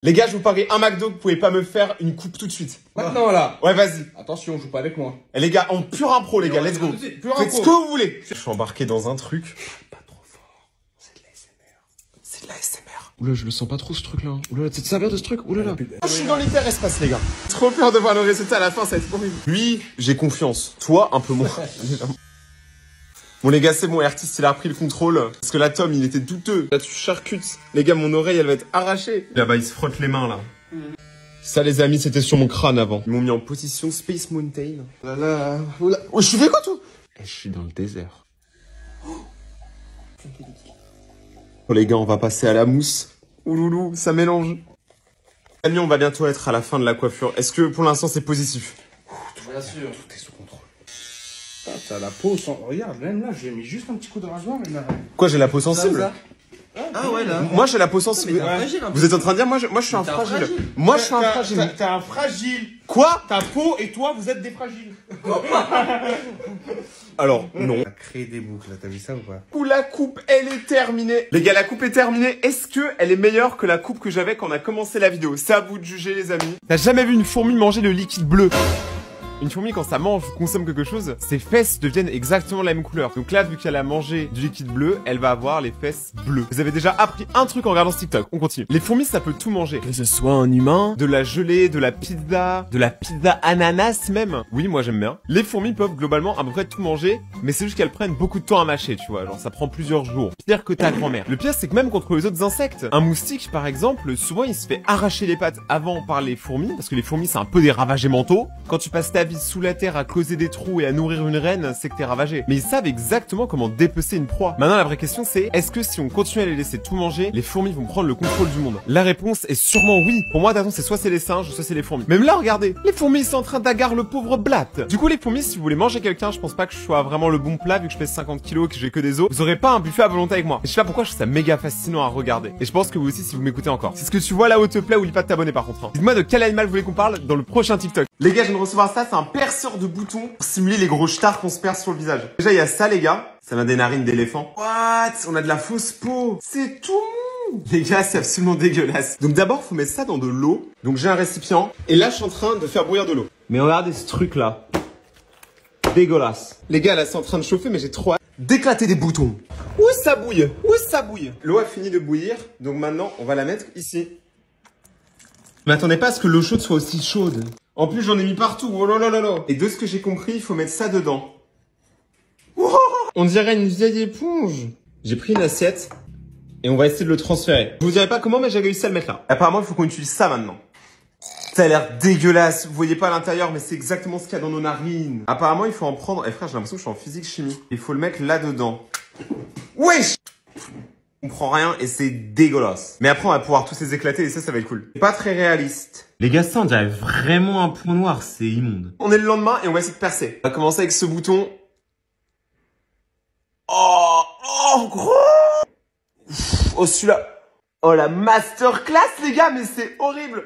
Les gars, je vous parie un McDo, vous pouvez pas me faire une coupe tout de suite. Maintenant là. Ouais, vas-y. Attention, joue pas avec moi. Et les gars, en pur impro, les gars, let's go. Faites ce que vous voulez. Je suis embarqué dans un truc. Pas trop fort. C'est de l'ASMR. C'est de l'ASMR. Oula, je le sens pas trop ce truc là. Oula, c'est de saveur de ce truc. Oula là. Je suis dans l'hyperespace, les gars. Trop peur de voir le résultat à la fin, ça va être horrible. Lui, j'ai confiance. Toi, un peu moins. Bon les gars, c'est bon, l'artiste il a repris le contrôle. Parce que là, Tom, il était douteux. Là, tu charcutes. Les gars, mon oreille, elle va être arrachée. Là-bas, il se frotte les mains, là. Ça, les amis, c'était sur mon crâne avant. Ils m'ont mis en position Space Mountain. Là là. Oula. Oh, je fais quoi, toi? Je suis dans le désert. Oh les gars, on va passer à la mousse. Ouloulou, ça mélange. Amis, on va bientôt être à la fin de la coiffure. Est-ce que pour l'instant, c'est positif? Bien sûr. Tout est sous contrôle. Ah, t'as la peau sans... Regarde, même là, j'ai mis juste un petit coup de rasoir. Mais là... Quoi, j'ai la peau sensible? Là. Ah ouais, là. Moi, j'ai la peau sensible. Non, fragile, vous êtes en train de dire, moi, je suis un fragile. Moi, je suis un fragile. T'es un fragile. Quoi? Ta peau et toi, vous êtes des fragiles. Alors, non. T'as créé des boucles, là, t'as vu ça ou pas? Où la coupe, elle est terminée. Les gars, la coupe est terminée. Est-ce que elle est meilleure que la coupe que j'avais quand on a commencé la vidéo? C'est à vous de juger, les amis. T'as jamais vu une fourmi manger le liquide bleu? Une fourmi, quand ça mange ou consomme quelque chose, ses fesses deviennent exactement la même couleur. Donc là, vu qu'elle a mangé du liquide bleu, elle va avoir les fesses bleues. Vous avez déjà appris un truc en regardant ce TikTok. On continue. Les fourmis, ça peut tout manger. Que ce soit un humain, de la gelée, de la pizza ananas même. Oui, moi j'aime bien. Les fourmis peuvent globalement à peu près tout manger, mais c'est juste qu'elles prennent beaucoup de temps à mâcher, tu vois. Genre, ça prend plusieurs jours. Pire que ta grand-mère. Le pire, c'est que même contre les autres insectes, un moustique, par exemple, souvent il se fait arracher les pattes avant par les fourmis, parce que les fourmis, c'est un peu des ravagés mentaux. Quand tu passes ta vie sous la terre à causer des trous et à nourrir une reine, c'est que t'es ravagé. Mais ils savent exactement comment dépecer une proie. Maintenant, la vraie question c'est, est-ce que si on continue à les laisser tout manger, les fourmis vont prendre le contrôle du monde? La réponse est sûrement oui. Pour moi, attention, c'est soit c'est les singes, soit c'est les fourmis. Même là, regardez, les fourmis sont en train d'agarrer le pauvre Blatt. Du coup, les fourmis, si vous voulez manger quelqu'un, je pense pas que je sois vraiment le bon plat, vu que je pèse 50 kilos, que j'ai que des os. Vous aurez pas un buffet à volonté avec moi. Et je sais pas pourquoi je trouve ça méga fascinant à regarder. Et je pense que vous aussi, si vous m'écoutez encore. C'est ce que tu vois là où te plaît, oublie pas de t'abonner par contre. Hein. Dites-moi de quel animal vous voulez qu'on parle dans le prochain TikTok. Les gars, je viens de recevoir ça, c'est un perceur de boutons pour simuler les gros stars qu'on se perce sur le visage. Déjà, il y a ça, les gars. Ça vient des narines d'éléphant. What? On a de la fausse peau. C'est tout mou. Les gars, c'est absolument dégueulasse. Donc d'abord, faut mettre ça dans de l'eau. Donc j'ai un récipient. Et là, je suis en train de faire bouillir de l'eau. Mais regardez ce truc-là. Dégueulasse. Les gars, là, c'est en train de chauffer, mais j'ai trop hâte d'éclater des boutons. Où ça bouille? Où ça bouille? L'eau a fini de bouillir. Donc maintenant, on va la mettre ici. Mais attendez pas à ce que l'eau chaude soit aussi chaude. En plus, j'en ai mis partout. Oh là là là là. Et de ce que j'ai compris, il faut mettre ça dedans. Oh, on dirait une vieille éponge. J'ai pris une assiette et on va essayer de le transférer. Je vous dirai pas comment, mais j'ai réussi à le mettre là. Apparemment, il faut qu'on utilise ça maintenant. Ça a l'air dégueulasse. Vous voyez pas à l'intérieur, mais c'est exactement ce qu'il y a dans nos narines. Apparemment, il faut en prendre... Eh frère, j'ai l'impression que je suis en physique-chimie. Il faut le mettre là-dedans. Wesh! On prend rien et c'est dégueulasse. Mais après, on va pouvoir tous les éclater et ça va être cool. Pas très réaliste. Les gars, ça, on dirait vraiment un point noir, c'est immonde. On est le lendemain et on va essayer de percer. On va commencer avec ce bouton. Oh, gros! Oh, celui-là. Oh, la masterclass, les gars, mais c'est horrible.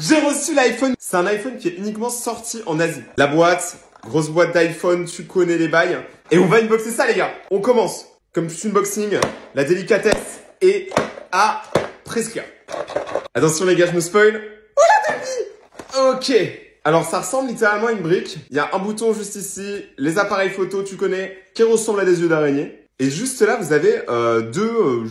J'ai reçu l'iPhone. C'est un iPhone qui est uniquement sorti en Asie. La boîte, grosse boîte d'iPhone, tu connais les bails. Et on va unboxer ça, les gars. On commence. Comme tout unboxing, la délicatesse est à prescrire. Attention, les gars, je me spoil. Oh, la demi! Ok. Alors, ça ressemble littéralement à une brique. Il y a un bouton juste ici, les appareils photo, tu connais, qui ressemblent à des yeux d'araignée. Et juste là, vous avez deux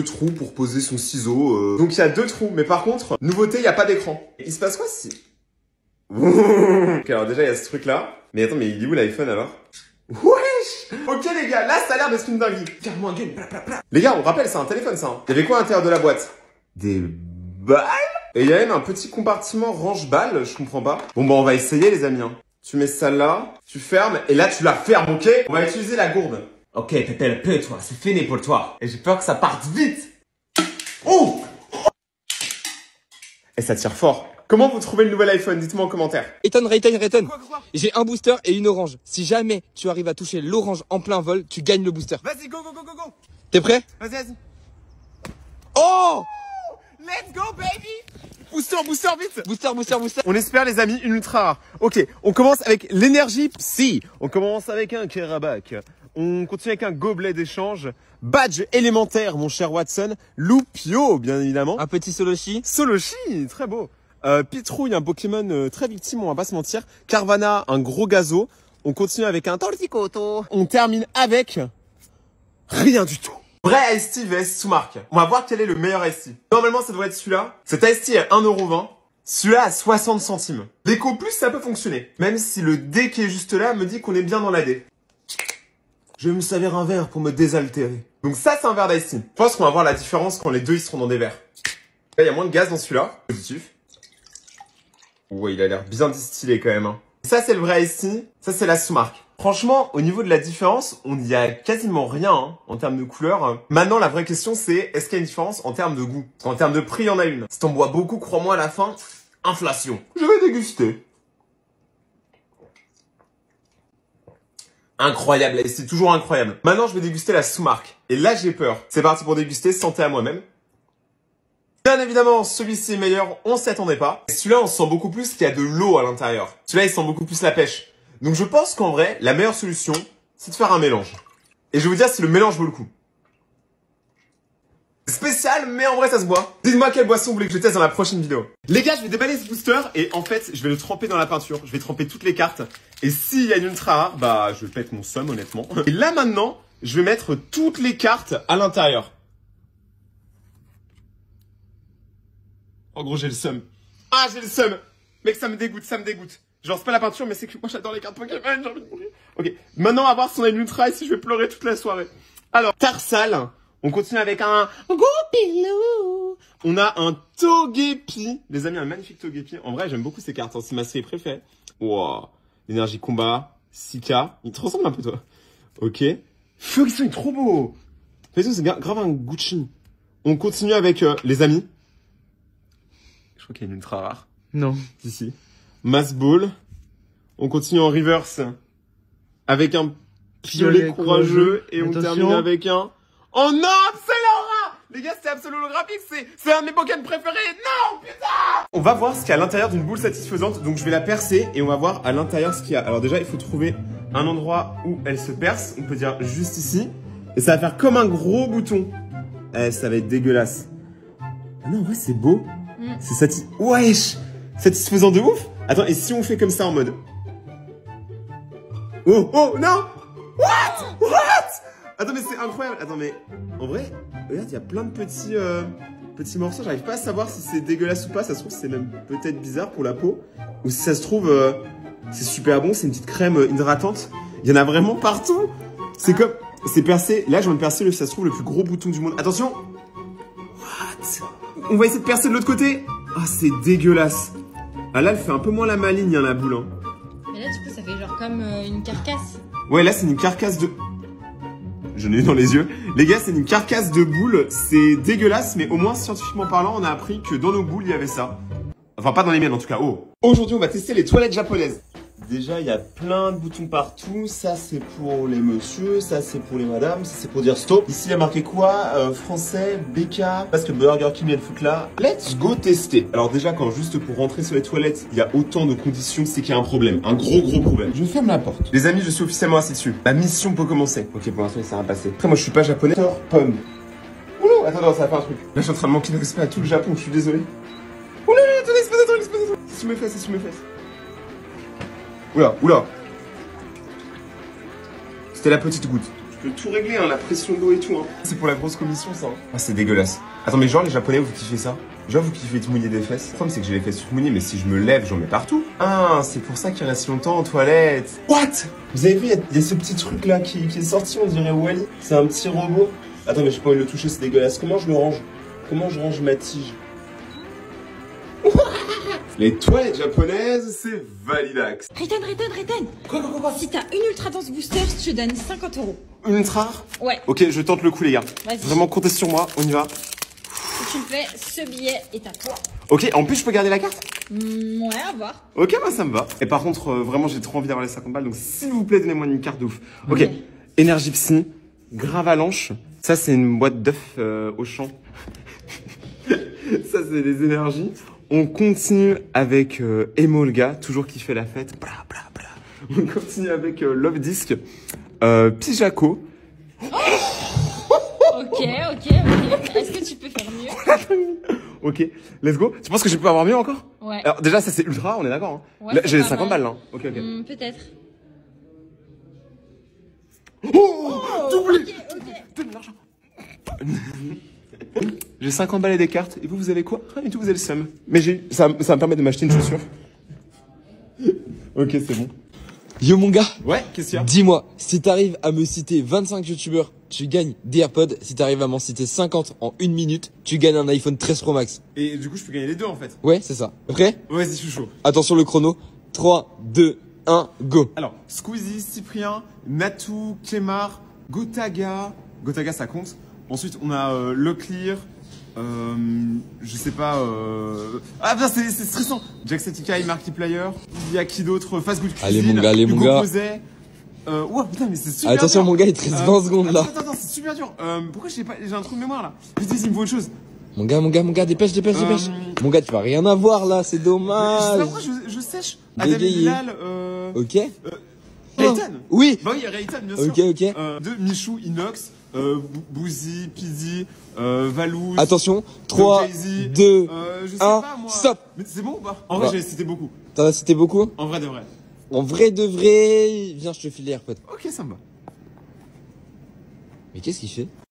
trous pour poser son ciseau. Donc, il y a 2 trous. Mais par contre, nouveauté, il n'y a pas d'écran. Il se passe quoi si... Ok, alors déjà, il y a ce truc-là. Mais attends, mais il est où l'iPhone alors? Wesh! Ok, les gars, là, ça a l'air d'être une dinguerie. Ferme-moi un game, Les gars, on rappelle, c'est un téléphone, ça. Hein. Il y avait quoi à l'intérieur de la boîte? Des balles? Et il y a même un petit compartiment range-balles, je comprends pas. Bon, bah, on va essayer, les amis. Hein. Tu mets ça là, tu fermes, et là, tu la fermes, ok? On va utiliser la gourde. Ok, t'étais le peu, toi, c'est fini pour toi. Et j'ai peur que ça parte vite. Oh! Et ça tire fort. Comment vous trouvez le nouvel iPhone? Dites-moi en commentaire. Ethan. J'ai un booster et une orange. Si jamais tu arrives à toucher l'orange en plein vol, tu gagnes le booster. Vas-y, go. T'es prêt? Vas-y. Oh! Let's go, baby! Booster, vite! Booster. On espère, les amis, une ultra rare. Ok, on commence avec l'énergie psy. On commence avec un Kerabac. On continue avec un gobelet d'échange. Badge élémentaire, mon cher Watson. Loupio, bien évidemment. Un petit Soloshi. Soloshi, très beau. Pitrouille, un Pokémon très victime, on va pas se mentir. Carvana, un gros gazo. On continue avec un Torticoto. On termine avec rien du tout. Vrai Ice Tea vs sous-marque. On va voir quel est le meilleur Ice Tea. Normalement, ça devrait être celui-là. Cet Ice Tea est 1,20 €. Celui-là à 60 centimes. L'éco plus, ça peut fonctionner. Même si le D qui est juste là me dit qu'on est bien dans la D. Je vais me servir un verre pour me désaltérer. Donc ça, c'est un verre d'Ice Tea. Je pense qu'on va voir la différence quand les deux ils seront dans des verres. Là, il y a moins de gaz dans celui-là. Positif. Ouais, il a l'air bien distillé quand même. Hein. Ça, c'est le vrai Ice Tea. Ça, c'est la sous-marque. Franchement, au niveau de la différence, on n'y a quasiment rien hein, en termes de couleur. Maintenant, la vraie question, c'est est-ce qu'il y a une différence en termes de goût? En termes de prix, il y en a une. Si t'en bois beaucoup, crois-moi, à la fin, inflation. Je vais déguster. Incroyable, c'est toujours incroyable. Maintenant, je vais déguster la sous-marque. Et là, j'ai peur. C'est parti pour déguster, santé à moi-même. Bien évidemment, celui-ci est meilleur, on s'y attendait pas. Celui-là, on sent beaucoup plus qu'il y a de l'eau à l'intérieur. Celui-là, il sent beaucoup plus la pêche. Donc je pense qu'en vrai, la meilleure solution, c'est de faire un mélange. Et je vais vous dire si le mélange vaut le coup. C'est spécial, mais en vrai, ça se boit. Dites-moi quelle boisson vous voulez que je teste dans la prochaine vidéo. Les gars, je vais déballer ce booster et en fait, je vais le tremper dans la peinture. Je vais tremper toutes les cartes. Et s'il y a une ultra rare, bah, je pète mon somme, honnêtement. Et là, maintenant, je vais mettre toutes les cartes à l'intérieur. En gros, j'ai le seum. Ah, j'ai le seum. Mec, ça me dégoûte, ça me dégoûte. Genre, c'est pas la peinture, mais c'est que moi, j'adore les cartes Pokémon, j'ai envie de mourir. Ok. Maintenant, on va voir si on a une ultra et si je vais pleurer toute la soirée. Alors, Tarsal. On continue avec un Goupilou. On a un Togepi. Les amis, un magnifique Togepi. En vrai, j'aime beaucoup ces cartes. Hein. C'est ma série préférée. Wow. Énergie combat. Sika. Il te ressemble un peu, toi. Ok. Fluxon est trop beau. Fluxon, c'est grave un Gucci. On continue avec les amis. Je crois qu'il y a une ultra rare. Non. Ici. Mass Ball. On continue en reverse avec un piolet courageux et on termine avec un... Oh non, Absolora! Les gars, c'est absololographique, c'est un de mes Pokémon préférés. Non, putain! On va voir ce qu'il y a à l'intérieur d'une boule satisfaisante. Donc je vais la percer et on va voir à l'intérieur ce qu'il y a. Alors déjà, il faut trouver un endroit où elle se perce. On peut dire juste ici. Et ça va faire comme un gros bouton. Eh, ça va être dégueulasse. Ah non, en vrai, c'est beau. C'est wesh! Satisfaisant de ouf. Attends, et si on fait comme ça en mode... Oh, oh, non! What? Attends, mais c'est incroyable. Attends, mais en vrai, regarde, il y a plein de petits morceaux. J'arrive pas à savoir si c'est dégueulasse ou pas. Ça se trouve, c'est même peut-être bizarre pour la peau. Ou si ça se trouve, c'est super bon. C'est une petite crème hydratante. Il y en a vraiment partout. C'est comme... C'est percé. Là, je viens de percer, ça se trouve, le plus gros bouton du monde. Attention. What? On va essayer de percer de l'autre côté. Ah, c'est dégueulasse. Ah, là, elle fait un peu moins la maligne, hein, la boule. Hein. Mais là, du coup, ça fait genre comme une carcasse. Ouais, là, c'est une carcasse de... J'en ai eu dans les yeux. Les gars, c'est une carcasse de boule. C'est dégueulasse, mais au moins, scientifiquement parlant, on a appris que dans nos boules, il y avait ça. Enfin, pas dans les miennes, en tout cas. Oh. Aujourd'hui, on va tester les toilettes japonaises. Déjà, il y a plein de boutons partout. Ça, c'est pour les messieurs. Ça, c'est pour les madames. Ça, c'est pour dire stop. Ici, il y a marqué quoi? Français, BK. Parce que Burger King vient de foutre là. Let's go tester. Alors déjà, quand juste pour rentrer sur les toilettes, il y a autant de conditions, c'est qu'il y a un problème. Un gros problème. Je ferme la porte. Les amis, je suis officiellement assis dessus. La mission peut commencer. Ok, pour l'instant, ça va passer. Après, moi, je suis pas japonais. Pomme. Oulou, attends, ça va faire un truc. Là, je suis en train de manquer de respect à tout le Japon. Je suis désolé. Oulou, attendez, espèce de truc. C'est sous mes fesses, c'est sous mes fesses. Oula. C'était la petite goutte. Tu peux tout régler, hein, la pression d'eau et tout. Hein. C'est pour la grosse commission, ça. Hein. Ah, c'est dégueulasse. Attends, mais genre, les Japonais, vous kiffez ça? Genre, vous kiffez te mouiller des fesses? Le problème, c'est que j'ai les fesses toutes mouillées, mais si je me lève, j'en mets partout. Ah, c'est pour ça qu'il reste si longtemps en toilette. What? Vous avez vu, il y a ce petit truc-là qui est sorti, on dirait Wally. C'est un petit robot. Attends, mais j'ai pas envie de le toucher, c'est dégueulasse. Comment je le range? Comment je range ma tige? Les toilettes japonaises, c'est validax. Reten. Quoi? Si t'as une ultra dense booster, je te donne 50 €. Une ultra rare? Ouais. Ok, je tente le coup, les gars. Vas-y. Vraiment, comptez sur moi, on y va. Si tu le fais, ce billet est à toi. Ok, en plus, je peux garder la carte? Ouais, à voir. Ok, bah ça me va. Et par contre, vraiment, j'ai trop envie d'avoir les 50 balles, donc s'il vous plaît, donnez-moi une carte de ouf. Ok, Énergie Psy, Gravalanche. Ça, c'est une boîte d'œufs au champ. Ça, c'est des énergies. On continue avec Emolga, toujours qui fait la fête. Bla. On continue avec Love Disc. Pijaco. Ok. Est-ce que tu peux faire mieux? Ok, let's go. Tu penses que je peux avoir mieux encore? Ouais. Alors déjà ça c'est ultra, on est d'accord hein. Ouais, Là, c'est j'ai pas 50 mal. balles là. Ok. Peut-être. Oh, doublé. Ok. Donne l'argent. J'ai 50 balles et des cartes. Et vous avez quoi? Rien du tout, vous avez le seum. Mais ça me permet de m'acheter une chaussure. Ok, c'est bon. Yo mon gars, Ouais, qu'est-ce qu'il y a? dis-moi, si t'arrives à me citer 25 youtubeurs, tu gagnes des AirPods. Si t'arrives à m'en citer 50 en 1 minute, tu gagnes un iPhone 13 Pro Max. Et du coup, je peux gagner les deux en fait. Ouais, c'est ça. Prêt? Vas-y, je suis chaud. Attention le chrono. 3, 2, 1, go. Alors, Squeezie, Cyprien, Natou, Kemar, Gotaga. Gotaga, ça compte. Ensuite, on a Leclerc. Je sais pas. Ah, putain, c'est stressant. Jacksepticeye, Markiplier. Il y a qui d'autre? Fast Good Cuisine. Allez, mon Hugo gars. Posey. Ouais, putain, mais c'est super Attention dur. mon gars, il te reste 20 secondes là. Attends, c'est super dur. Pourquoi j'ai un trou de mémoire là? Vite, il me faut autre chose. Mon gars, dépêche. Mon gars, tu vas rien avoir là, c'est Je sais dommage. pas pourquoi je sèche. Adam Bégayé. Bilal, Ok. Rayton. Oui. Bah oui, Rayton, bien sûr. Ok. De Michou, Inox, Bouzy, Pizzy, Valouz. Attention. 3, Jay-Z, 2, je sais 1, pas moi. stop. Mais c'est bon ou pas? En vrai, Bah. j'ai cité beaucoup. T'en as cité beaucoup? En vrai de vrai. En vrai de vrai, viens, je te file les AirPods. Ok, ça me va. Mais qu'est-ce qu'il fait?